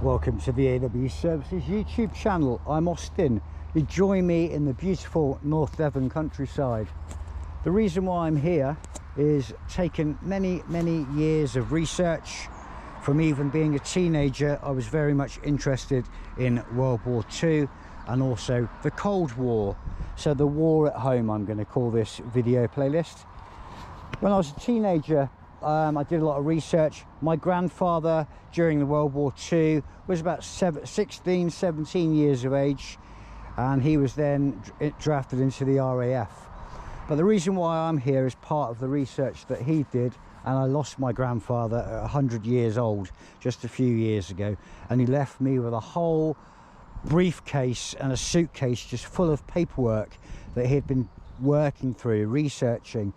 Welcome to the AW Services YouTube channel. I'm Austin. You join me in the beautiful North Devon countryside. The reason why I'm here is taken many years of research. From even being a teenager, I was very much interested in World War II and also the Cold War. So the war at home, I'm going to call this video playlist. When I was a teenager, I did a lot of research. My grandfather during the World War II was about 16, 17 years of age, and he was then drafted into the RAF. But the reason why I'm here is part of the research that he did, and I lost my grandfather at 100 years old just a few years ago, and he left me with a whole briefcase and a suitcase just full of paperwork that he'd been working through, researching.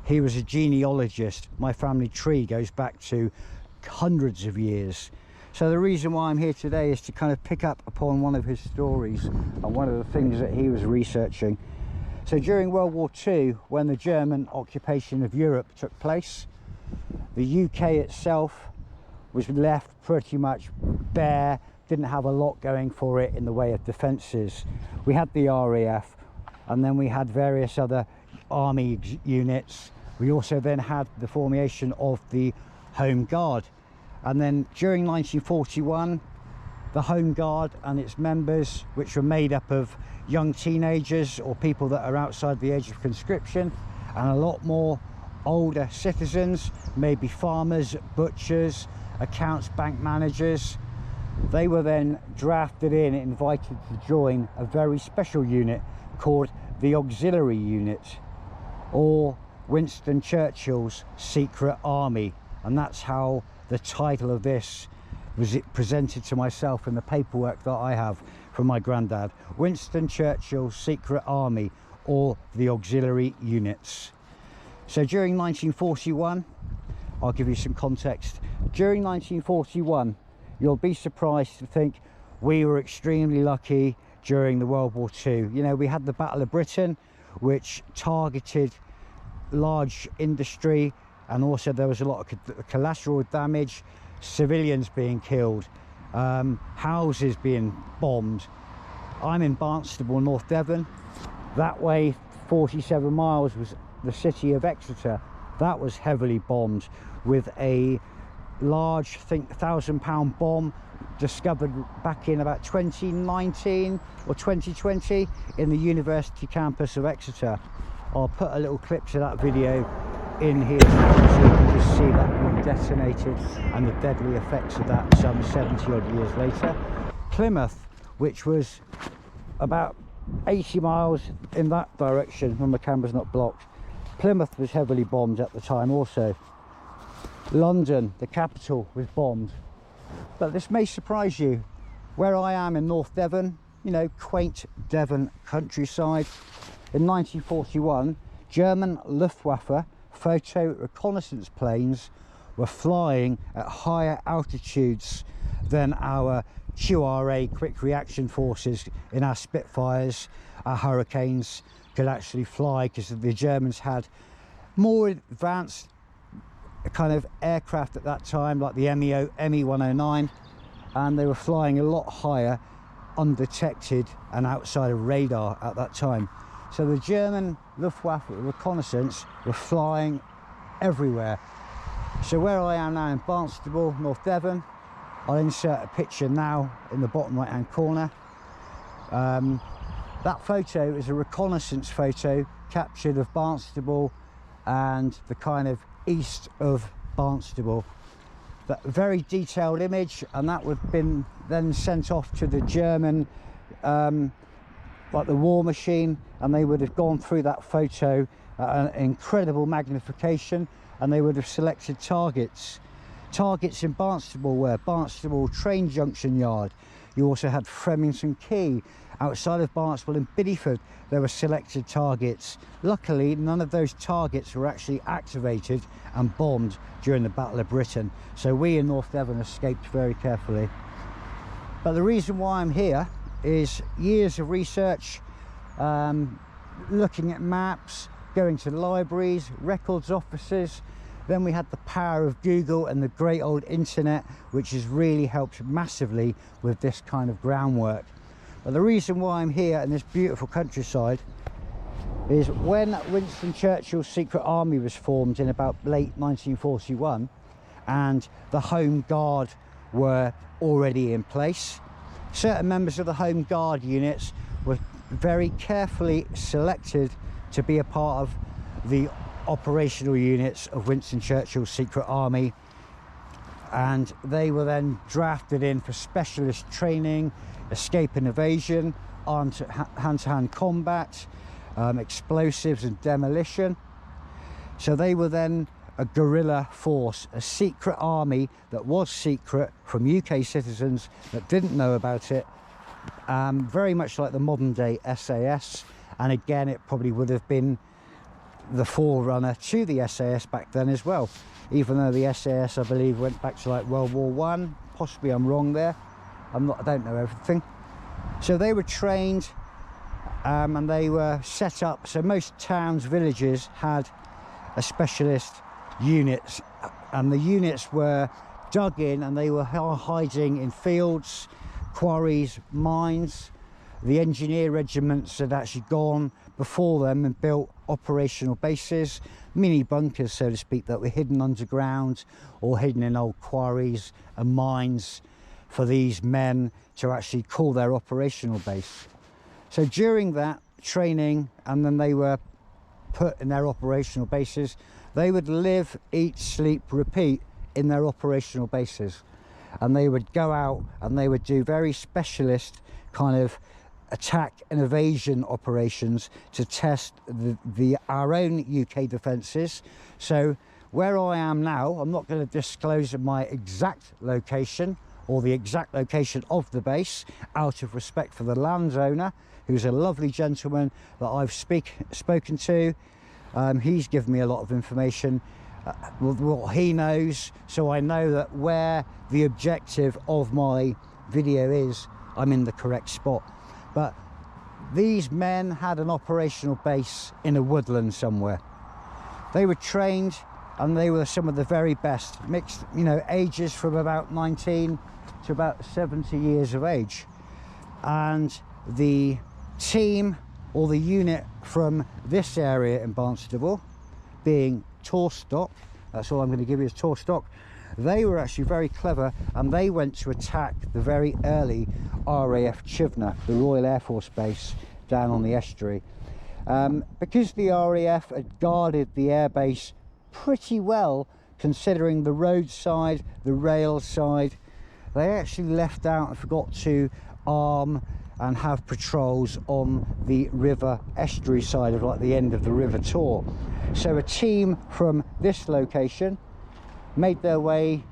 He was a genealogist. My family tree goes back to hundreds of years. So the reason why I'm here today is to kind of pick up upon one of his stories and one of the things that he was researching. So during World War II, when the German occupation of Europe took place, the UK itself was left pretty much bare, didn't have a lot going for it in the way of defences. We had the RAF, and then we had various other army units. We also then had the formation of the Home Guard, and then during 1941 the Home Guard and its members, which were made up of young teenagers or people that are outside the age of conscription, and a lot more older citizens, maybe farmers, butchers, accounts, bank managers. They were then drafted in, invited to join a very special unit called the Auxiliary Unit, or Winston Churchill's Secret Army. And that's how the title of this was presented to myself in the paperwork that I have from my granddad. Winston Churchill's Secret Army, or the Auxiliary Units. So during 1941, I'll give you some context. During 1941, you'll be surprised to think we were extremely lucky during the World War II. You know, we had the Battle of Britain, which targeted large industry, and also there was a lot of collateral damage, civilians being killed, houses being bombed. I'm in Barnstable, North Devon. That way 47 miles was the city of Exeter. That was heavily bombed with a large, I think, 1,000-pound bomb discovered back in about 2019 or 2020 in the university campus of Exeter. I'll put a little clip to that video in here so you can just see that being detonated and the deadly effects of that some 70 odd years later. Plymouth, which was about 80 miles in that direction when the camera's not blocked, Plymouth was heavily bombed at the time also. London, the capital, was bombed. But this may surprise you. Where I am in North Devon, you know, quaint Devon countryside, in 1941, German Luftwaffe photo reconnaissance planes were flying at higher altitudes than our QRA, quick reaction forces, in our Spitfires, our Hurricanes could actually fly, because the Germans had more advanced kind of aircraft at that time, like the ME-109, and they were flying a lot higher, undetected and outside of radar at that time. So the German Luftwaffe reconnaissance were flying everywhere. So where I am now in Barnstable, North Devon, I'll insert a picture now in the bottom right hand corner. That photo is a reconnaissance photo captured of Barnstable and the kind of east of Barnstable. That very detailed image, and that would have been then sent off to the German like the war machine, and they would have gone through that photo at an incredible magnification, and they would have selected targets. Targets in Barnstable were Barnstable Train Junction Yard. You also had Fremington Quay. Outside of Barnstable in Bideford, there were selected targets. Luckily, none of those targets were actually activated and bombed during the Battle of Britain. So we in North Devon escaped very carefully. But the reason why I'm here is years of research, looking at maps, going to libraries, records offices, Then we had the power of Google and the great old internet, which has really helped massively with this kind of groundwork. But the reason why I'm here in this beautiful countryside is when Winston Churchill's Secret Army was formed in about late 1941, and the Home Guard were already in place. Certain members of the Home Guard units were very carefully selected to be a part of the operational units of Winston Churchill's Secret Army, and they were then drafted in for specialist training, escape and evasion, hand-to-hand combat, explosives and demolition. So they were then a guerrilla force, a secret army that was secret from UK citizens that didn't know about it, very much like the modern day SAS. And again, it probably would have been the forerunner to the SAS back then as well, even though the SAS I believe went back to like World War One. Possibly I'm wrong there, I don't know everything. So they were trained, and they were set up, so most towns, villages had a specialist units, and the units were dug in and they were hiding in fields, quarries, mines. The engineer regiments had actually gone before them and built operational bases, mini bunkers so to speak, that were hidden underground or hidden in old quarries and mines for these men to actually call their operational base. So during that training, and then they were put in their operational bases, they would live, eat, sleep, repeat in their operational bases, and they would go out and they would do very specialist kind of attack and evasion operations to test our own UK defences. So where I am now, I'm not going to disclose my exact location or the exact location of the base, out of respect for the landowner, who's a lovely gentleman that I've spoken to. He's given me a lot of information, what he knows, so I know that where the objective of my video is, I'm in the correct spot. But these men had an operational base in a woodland somewhere. They were trained, and they were some of the very best, mixed, you know, ages from about 19 to about 70 years of age. And the team or the unit from this area in Barnstable, being Tavistock, that's all I'm going to give you is Tavistock, they were actually very clever, and they went to attack the very early RAF Chivenor, the Royal Air Force Base down on the estuary. Because the RAF had guarded the airbase pretty well, considering the road side, the rail side, they actually left out and forgot to arm and have patrols on the river estuary side of like the end of the River Tor. So a team from this location made their way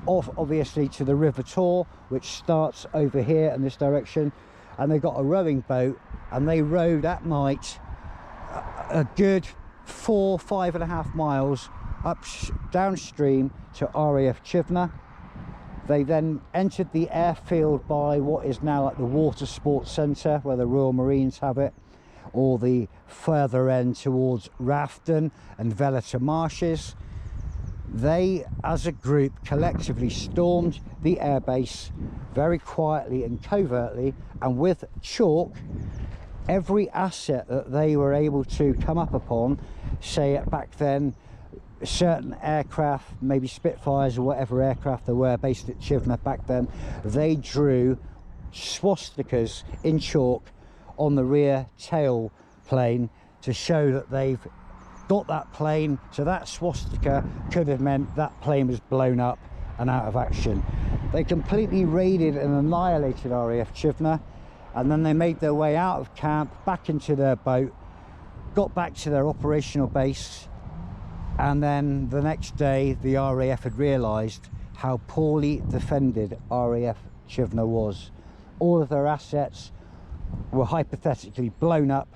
off, obviously, to the River Tor, which starts over here in this direction, and they got a rowing boat, and they rowed at night a good 5.5 miles up downstream to RAF Chivenor. They then entered the airfield by what is now like the Water Sports Centre, where the Royal Marines have it, or the further end towards Rafton and Velliter Marshes. They, as a group, collectively stormed the airbase very quietly and covertly, and with chalk, every asset that they were able to come up upon, say back then, certain aircraft, maybe Spitfires or whatever aircraft there were based at Chivenor back then, they drew swastikas in chalk on the rear tail plane to show that they've got that plane. So that swastika could have meant that plane was blown up and out of action. They completely raided and annihilated RAF Chivenor, and then they made their way out of camp, back into their boat, got back to their operational base, and then the next day the RAF had realised how poorly defended RAF Chivenor was. All of their assets were hypothetically blown up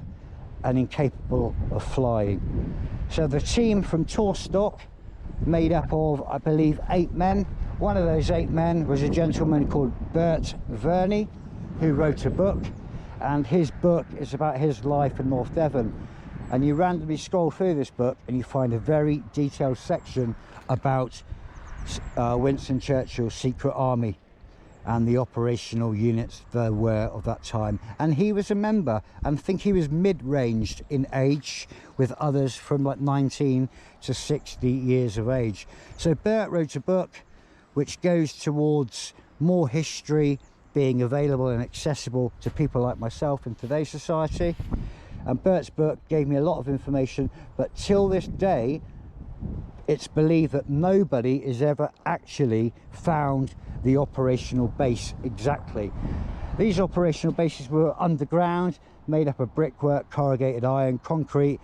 and incapable of flying. So the team from Tavistock, made up of, I believe, 8 men. One of those 8 men was a gentleman called Bert Verney, who wrote a book, and his book is about his life in North Devon. and you randomly scroll through this book and you find a very detailed section about Winston Churchill's secret army and the operational units there were of that time. And he was a member, and I think he was mid-ranged in age, with others from like 19 to 60 years of age. So Bert wrote a book which goes towards more history being available and accessible to people like myself in today's society. And Bert's book gave me a lot of information, but till this day it's believed that nobody has ever actually found the operational base exactly. These operational bases were underground, made up of brickwork, corrugated iron, concrete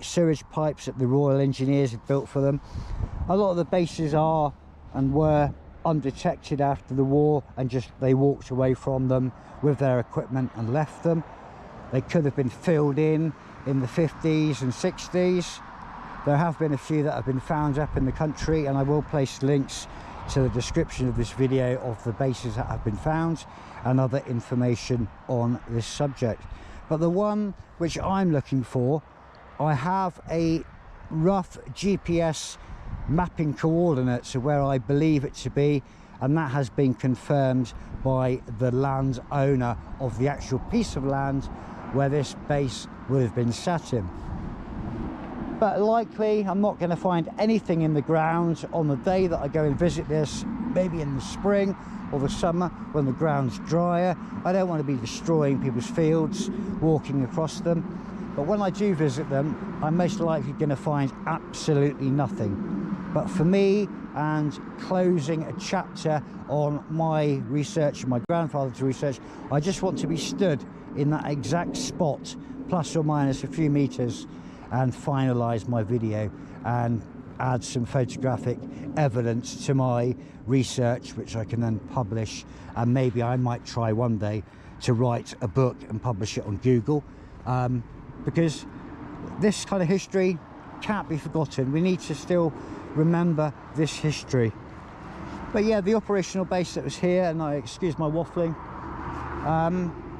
sewage pipes that the Royal Engineers had built for them. A lot of the bases are and were undetected after the war, and just they walked away from them with their equipment and left them. They could have been filled in the 50s and 60s. There have been a few that have been found up in the country, and I will place links to the description of this video of the bases that have been found and other information on this subject. But the one which I'm looking for, I have a rough GPS mapping coordinates of where I believe it to be, and that has been confirmed by the land owner of the actual piece of land where this base would have been sat in. But likely I'm not going to find anything in the ground on the day that I go and visit this, maybe in the spring or the summer when the ground's drier. I don't want to be destroying people's fields, walking across them. But when I do visit them, I'm most likely going to find absolutely nothing. But for me, and closing a chapter on my research, my grandfather's research, I just want to be stood in that exact spot, plus or minus a few meters, and finalize my video and add some photographic evidence to my research, which I can then publish. And maybe I might try one day to write a book and publish it on Google, because this kind of history can't be forgotten. We need to still remember this history. But yeah, the operational base that was here, and I excuse my waffling,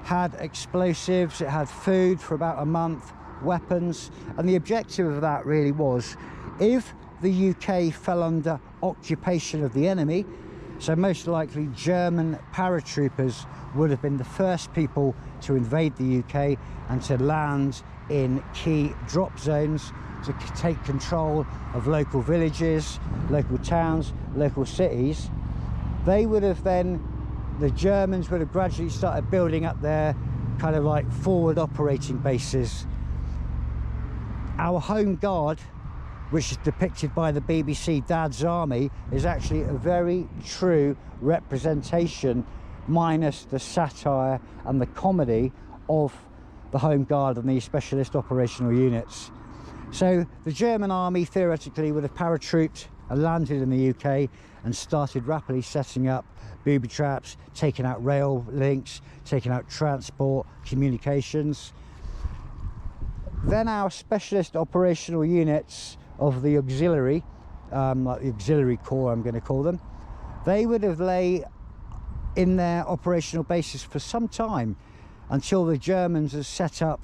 had explosives, it had food for about a month, weapons, and the objective of that really was, if the UK fell under occupation of the enemy, so most likely German paratroopers would have been the first people to invade the UK and to land in key drop zones to take control of local villages, local towns, local cities. They would have then, the Germans would have gradually started building up their kind of like forward operating bases. Our Home Guard, which is depicted by the BBC Dad's Army, is actually a very true representation, minus the satire and the comedy, of the Home Guard and these specialist operational units. So the German army theoretically would have paratrooped and landed in the UK and started rapidly setting up booby traps, taking out rail links, taking out transport, communications. Then our specialist operational units of the auxiliary, like the auxiliary corps I'm going to call them, they would have lay in their operational bases for some time until the Germans had set up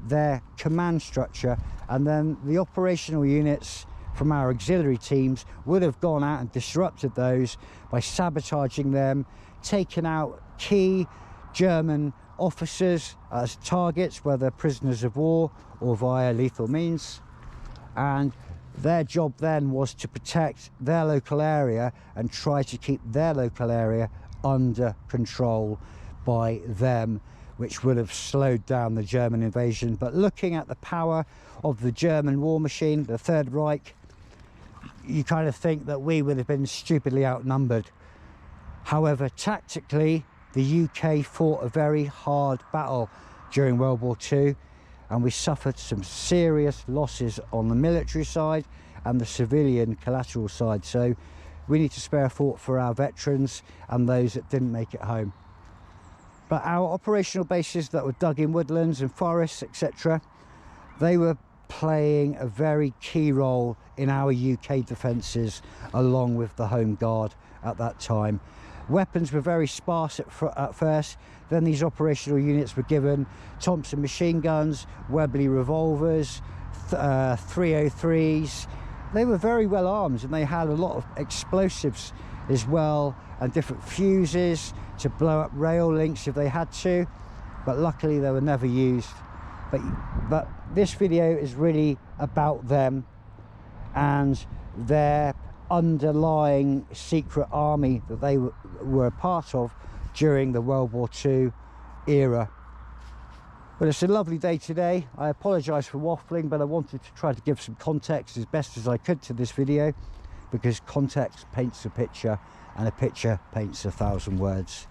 their command structure, and then the operational units from our auxiliary teams would have gone out and disrupted those by sabotaging them, taking out key German officers as targets, whether prisoners of war or via lethal means. And their job then was to protect their local area and try to keep their local area under control by them, which would have slowed down the German invasion. But looking at the power of the German war machine, the Third Reich, you kind of think that we would have been stupidly outnumbered. However, tactically, the UK fought a very hard battle during World War II, and we suffered some serious losses on the military side and the civilian collateral side. So we need to spare a thought for our veterans and those that didn't make it home. But our operational bases that were dug in woodlands and forests, etc., they were playing a very key role in our UK defences, along with the Home Guard at that time. Weapons were very sparse at first. Then these operational units were given Thompson machine guns, Webley revolvers, 303s. They were very well armed, and they had a lot of explosives as well, and different fuses to blow up rail links if they had to, but luckily they were never used. But this video is really about them and their underlying secret army that they were a part of during the World War II era. But it's a lovely day today. I apologise for waffling, but I wanted to try to give some context as best as I could to this video, because context paints a picture and a picture paints 1,000 words.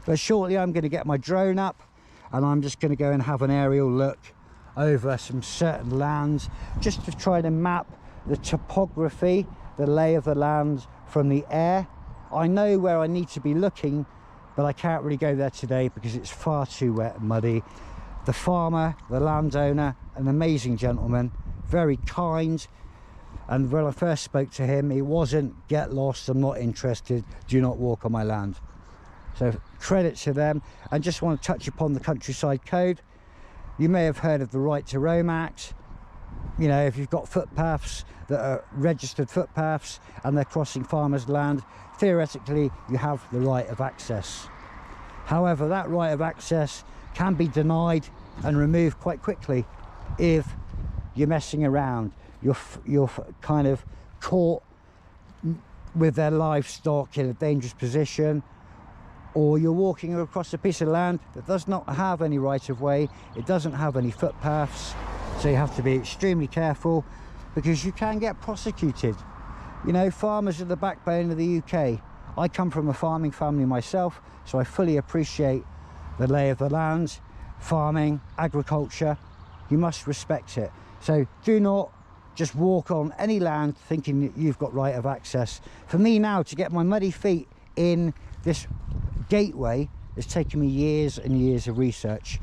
But shortly I'm going to get my drone up and I'm just going to go and have an aerial look over some certain lands, just to try to map the topography, the lay of the land from the air. I know where I need to be looking, but I can't really go there today because it's far too wet and muddy. The farmer, the landowner, an amazing gentleman, very kind, and when I first spoke to him, it wasn't "get lost, I'm not interested, do not walk on my land." So credit to them. And just want to touch upon the Countryside Code. You may have heard of the Right to Roam Act. You know, if you've got footpaths that are registered footpaths and they're crossing farmers' land, theoretically you have the right of access. However, that right of access can be denied and removed quite quickly if you're messing around. You're kind of caught with their livestock in a dangerous position, or you're walking across a piece of land that does not have any right of way, it doesn't have any footpaths, so you have to be extremely careful because you can get prosecuted. You know, farmers are the backbone of the UK. I come from a farming family myself, so I fully appreciate the lay of the land, farming, agriculture. You must respect it. So do not just walk on any land thinking that you've got right of access. For me now, to get my muddy feet in this gateway, it's taken me years and years of research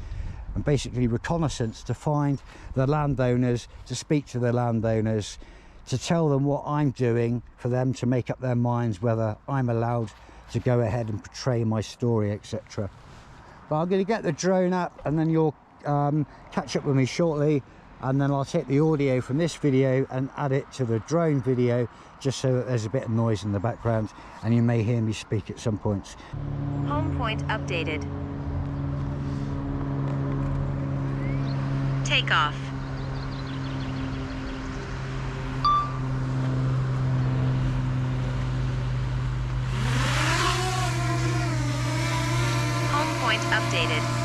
and basically reconnaissance to find the landowners, to speak to the landowners, to tell them what I'm doing, for them to make up their minds whether I'm allowed to go ahead and portray my story, etc. But I'm going to get the drone up and then you'll catch up with me shortly, and then I'll take the audio from this video and add it to the drone video, just so that there's a bit of noise in the background and you may hear me speak at some points. Home point updated. Takeoff. Home point updated.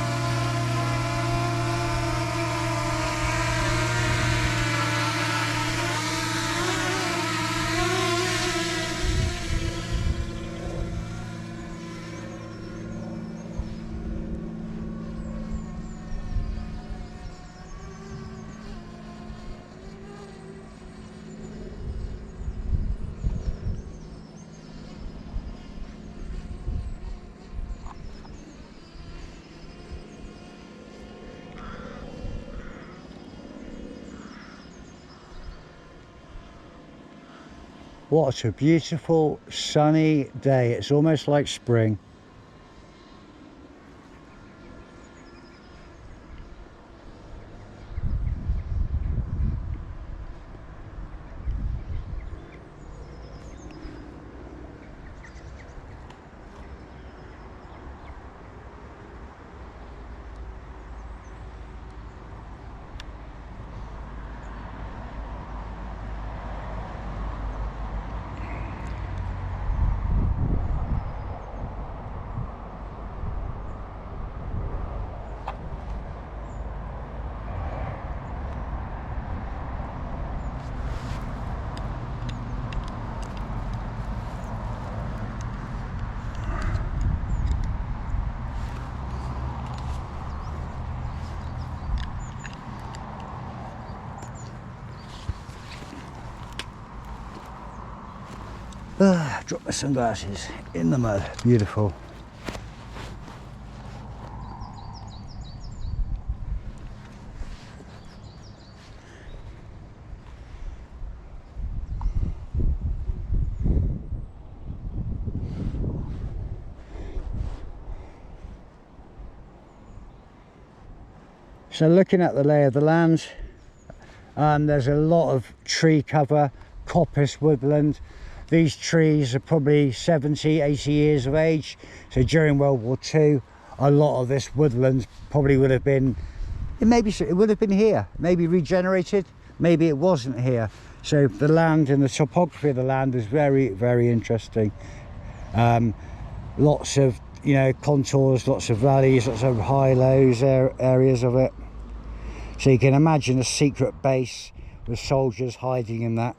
What a beautiful sunny day. It's almost like spring. Drop my sunglasses in the mud. Beautiful. So looking at the lay of the land, there's a lot of tree cover, coppice woodland. These trees are probably 70, 80 years of age. So during World War II, a lot of this woodland probably would have been, it would have been here, maybe regenerated, maybe it wasn't here. So the land and the topography of the land is very, very interesting. Lots of, you know, contours, lots of valleys, lots of high lows areas of it. So you can imagine a secret base with soldiers hiding in that.